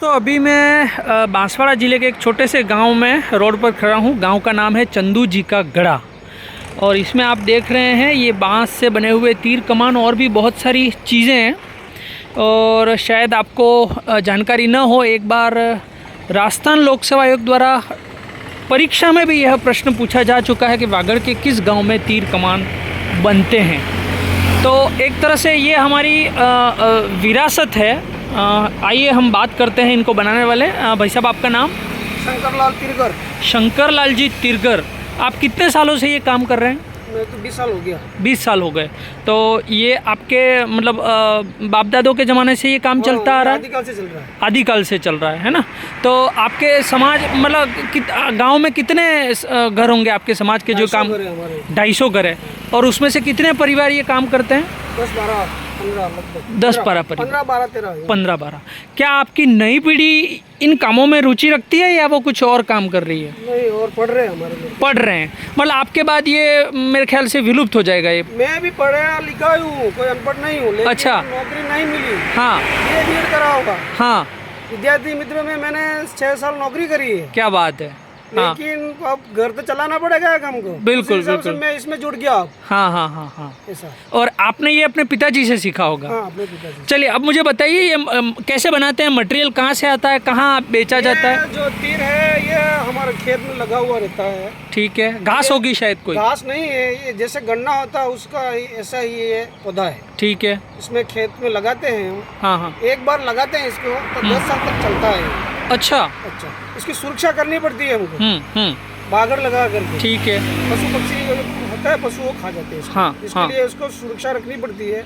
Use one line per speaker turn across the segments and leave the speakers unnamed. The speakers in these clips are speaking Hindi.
तो अभी मैं बांसवाड़ा ज़िले के एक छोटे से गांव में रोड पर खड़ा हूं। गांव का नाम है चंदू जी का गड़ा और इसमें आप देख रहे हैं ये बांस से बने हुए तीर कमान और भी बहुत सारी चीज़ें हैं। और शायद आपको जानकारी न हो, एक बार राजस्थान लोक सेवा आयोग द्वारा परीक्षा में भी यह प्रश्न पूछा जा चुका है कि वागड़ के किस गांव में तीर कमान बनते हैं। तो एक तरह से ये हमारी विरासत है। आइए हम बात करते हैं इनको बनाने वाले। भाई साहब, आपका नाम?
शंकरलाल तिरगर।
शंकरलाल जी तिरगर। आप कितने सालों से ये काम कर रहे हैं?
मैं तो 20 साल हो गया।
20 साल हो गए। तो ये आपके मतलब बाप दादों के ज़माने से ये काम चलता आ रहा है?
आदिकाल से चल रहा है।
आदिकाल से चल रहा है ना। तो आपके समाज मतलब गांव में कितने घर होंगे आपके समाज के जो काम? 250 घर है। और उसमें से कितने परिवार ये काम करते हैं?
10-12
परिवार।
15-13।
15-12। क्या आपकी नई पीढ़ी इन कामों में रुचि रखती है या वो कुछ और काम कर रही है?
नहीं, और पढ़ रहे हैं हमारे लोग।
पढ़ रहे हैं। मतलब आपके बाद ये मेरे ख्याल से विलुप्त हो जाएगा ये।
मैं भी पढ़ा लिखा हूँ, कोई अनपढ़ नहीं हूँ, लेकिन
अच्छा।
नौकरी नहीं मिली।
हाँ
बीएड करा होगा।
हाँ।
विद्यार्थी मित्र में मैंने 6 साल नौकरी करी है।
क्या बात है। हाँ।
लेकिन अब घर तो चलाना पड़ेगा हमको।
बिल्कुल
उसी हिसाब से
बिल्कुल।
मैं इसमें जुड़ गया अब।
हाँ हाँ हाँ हाँ।
ऐसा।
और आपने ये अपने पिताजी से सीखा होगा?
हाँ, अपने पिताजी।
चलिए अब मुझे बताइए ये कैसे बनाते हैं? मटेरियल कहाँ से आता है, कहाँ बेचा जाता है?
जो तीर है ये हमारे खेत में लगा हुआ रहता है।
ठीक है। घास होगी शायद कोई?
घास नहीं है, ये जैसे गन्ना होता है उसका ऐसा ही ये पौधा है।
ठीक है।
इसमें खेत में लगाते हैं हम।
हाँ हाँ।
एक बार लगाते हैं इसको तो 10 साल तक चलता है ये।
अच्छा।
इसकी सुरक्षा करनी पड़ती है हमको। बागड़ लगा करके।
ठीक है।
पशु पक्षी होता है, पशु वो खा जाते हैं इसको।
हाँ,
इसके
हाँ।
लिए इसको सुरक्षा रखनी पड़ती है।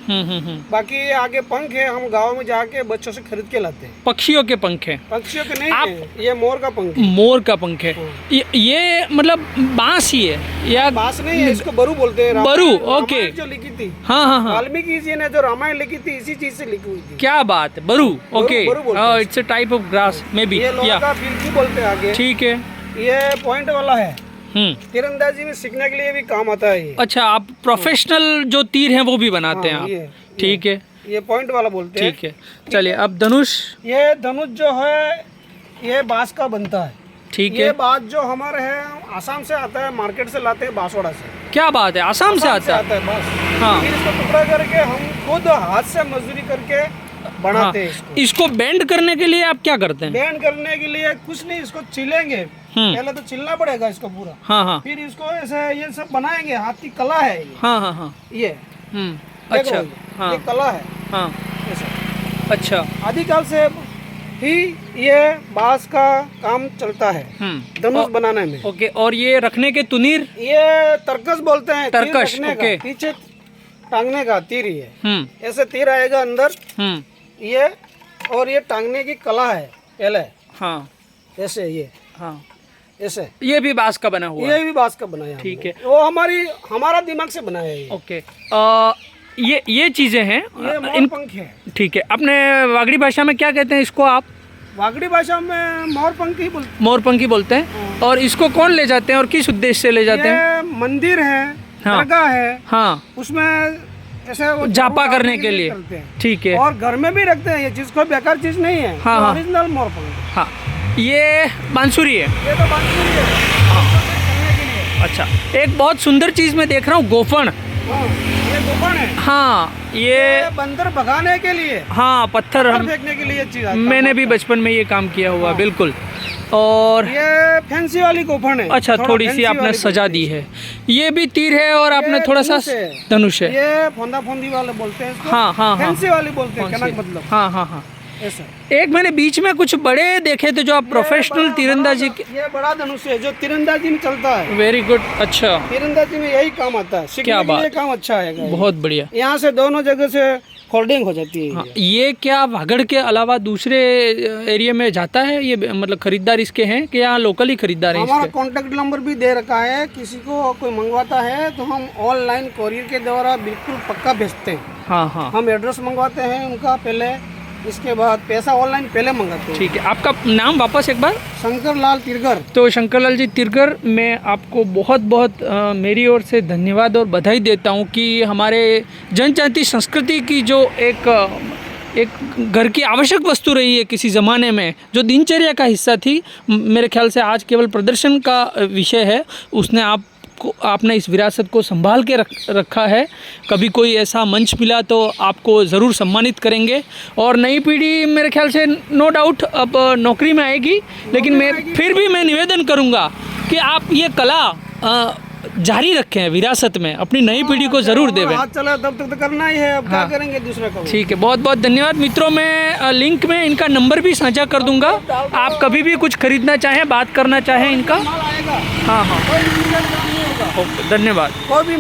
बाकी ये आगे पंख है, हम गाँव में जाके बच्चों से खरीद के लाते हैं।
पक्षियों के पंख हैं?
पक्षियों के नहीं है, ये मोर का पंख है।
मोर का पंख है।
हाँ।
ये मतलब बांस ही है या?
बांस नहीं है, इसको बरू बोलते हैं।
बरू,
रामायण
ओके।
जो लिखी थी
हाँ हाँ हाँ।
वाल्मीकि जी ने जो रामायण लिखी थी इसी चीज से लिखी हुई थी।
क्या बात है। बरू, ओके।
बरू बोलते हैं।
It's a type of grass may be.
ये लोहा का फिरकी बोलते हैं आगे।
ठीक है।
ये पॉइंट वाला है। तीरंदाजी में सीखने के लिए भी काम आता है ये।
अच्छा, आप प्रोफेशनल जो तीर हैं वो भी बनाते हैं
ये,
आप? ठीक है।
ये पॉइंट वाला बोलते हैं।
ठीक है। चलिए अब धनुष।
ये धनुष जो है ये बांस का बनता है।
ठीक
ये
है।
बांस जो हमारे है आसाम से आता है, मार्केट से लाते हैं बांसवाड़ा से।
क्या बात है, आसाम से आता है?
बांस।
हाँ।
फिर इसको टुकड़ा करके हम खुद हाथ से मजदूरी करके बनाते हैं इसको।
इसको बेंड करने के लिए आप क्या करते हैं?
बैंड करने के लिए कुछ नहीं, इसको छिलेंगे। पहले तो छिलना पड़ेगा इसको पूरा।
हाँ हाँ।
फिर इसको ऐसे ये सब बनाएंगे, हाथ की कला है ये।
हाँ हाँ हाँ।
ये
अच्छा।
देखो,
हाँ
ये कला है।
हाँ।
ऐसा।
अच्छा।
आदिकाल से ही ये बांस का काम चलता है धनुष बनाने में।
ओके। और ये रखने के तुनीर?
ये तरकस बोलते हैं। तीर
तरकश,
रखने
ओके।
का, पीछे टांगने का तीर ये। ऐसे तीर आएगा अंदर ये, और ये टांगने की कला है पहले।
हाँ।
ऐसे ये।
हाँ।
ऐसे
ये भी बांस का बना हुआ है?
ये भी बांस का बनाया।
ठीक है।
वो हमारा दिमाग से बनाया है ये।
ओके। ये चीजें हैं।
ये मोर पंख है।
ठीक है। अपने वागड़ी भाषा में क्या कहते हैं इसको आप?
वागड़ी भाषा में मोर पंख ही बोलते हैं।
मोरपंखी बोलते हैं। और इसको कौन ले जाते हैं और किस उद्देश्य से ले जाते हैं?
ये मंदिर है,
हाँ।
दरगाह है।
हाँ।
उसमें ऐसे वो
जापा करने के लिए।
चलते हैं।
ठीक है।
और घर में भी रखते हैं, ये चीज कोई बेकार चीज नहीं है।
हाँ, हाँ।
ओरिजिनल मोर पंख।
हाँ। ये बांसुरी है?
ये तो बांसुरी है। करने के लिए।
अच्छा। एक बहुत सुंदर चीज मैं देख रहा हूँ, गोफन।
हाँ, ये गोफन है।
हाँ। ये
बंदर भगाने के लिए,
हाँ, पत्थर
फेंकने के लिए चीज।
मैंने भी बचपन में ये काम किया हुआ। बिल्कुल। और
ये फैंसी वाली गोफन है।
अच्छा, थोड़ी सी आपने सजा दी है। ये भी तीर है और आपने थोड़ा सा धनुष है।
ये फोंदा फोंदी वाले बोलते हैं इसको।
हाँ हाँ हाँ।
फैंसी वाली बोलते हैं, कनक मतलब।
हाँ हाँ हाँ।
ऐसा।
एक मैंने बीच में कुछ बड़े देखे थे जो आप प्रोफेशनल तीरंदाजी के।
ये बड़ा धनुष है जो तीरंदाजी में चलता है।
Very good. अच्छा।
तीरंदाजी में यही काम आता है।
क्या बात।
ये काम अच्छा है।
बहुत बढ़िया।
यहाँ से दोनों जगह से फोल्डिंग हो जाती है।
हाँ। ये क्या वागड़ के अलावा दूसरे एरिया में जाता है ये, मतलब खरीदार इसके हैं कि यहाँ लोकल ही खरीदार है?
हमारा कॉन्टेक्ट नंबर भी दे रखा है, किसी को कोई मंगवाता है तो हम ऑनलाइन कोरियर के द्वारा बिल्कुल पक्का भेजते हैं।
हाँ हाँ।
हम एड्रेस मंगवाते हैं उनका पहले, इसके बाद पैसा ऑनलाइन पहले मंगाते हैं।
ठीक है। आपका नाम वापस एक बार?
शंकरलाल तिरगर।
तो शंकरलाल जी तिरगर, मैं आपको बहुत बहुत मेरी ओर से धन्यवाद और बधाई देता हूँ कि हमारे जनजाति संस्कृति की जो एक एक घर की आवश्यक वस्तु रही है किसी ज़माने में, जो दिनचर्या का हिस्सा थी। मेरे ख्याल से आज केवल प्रदर्शन का विषय है, उसने आपने इस विरासत को संभाल के रखा है। कभी कोई ऐसा मंच मिला तो आपको ज़रूर सम्मानित करेंगे। और नई पीढ़ी मेरे ख्याल से नो डाउट अब नौकरी में आएगी, लेकिन फिर भी मैं निवेदन करूँगा कि आप ये कला जारी रखें विरासत में, अपनी नई पीढ़ी को ज़रूर देवें।
हाथ चला तब तक तो करना ही है, अब क्या करेंगे दूसरा को।
ठीक है, बहुत बहुत धन्यवाद मित्रों। मैं लिंक में इनका नंबर भी साझा कर दूंगा। आप कभी भी कुछ खरीदना चाहें, बात करना चाहें इनका। हाँ, ओके, धन्यवाद।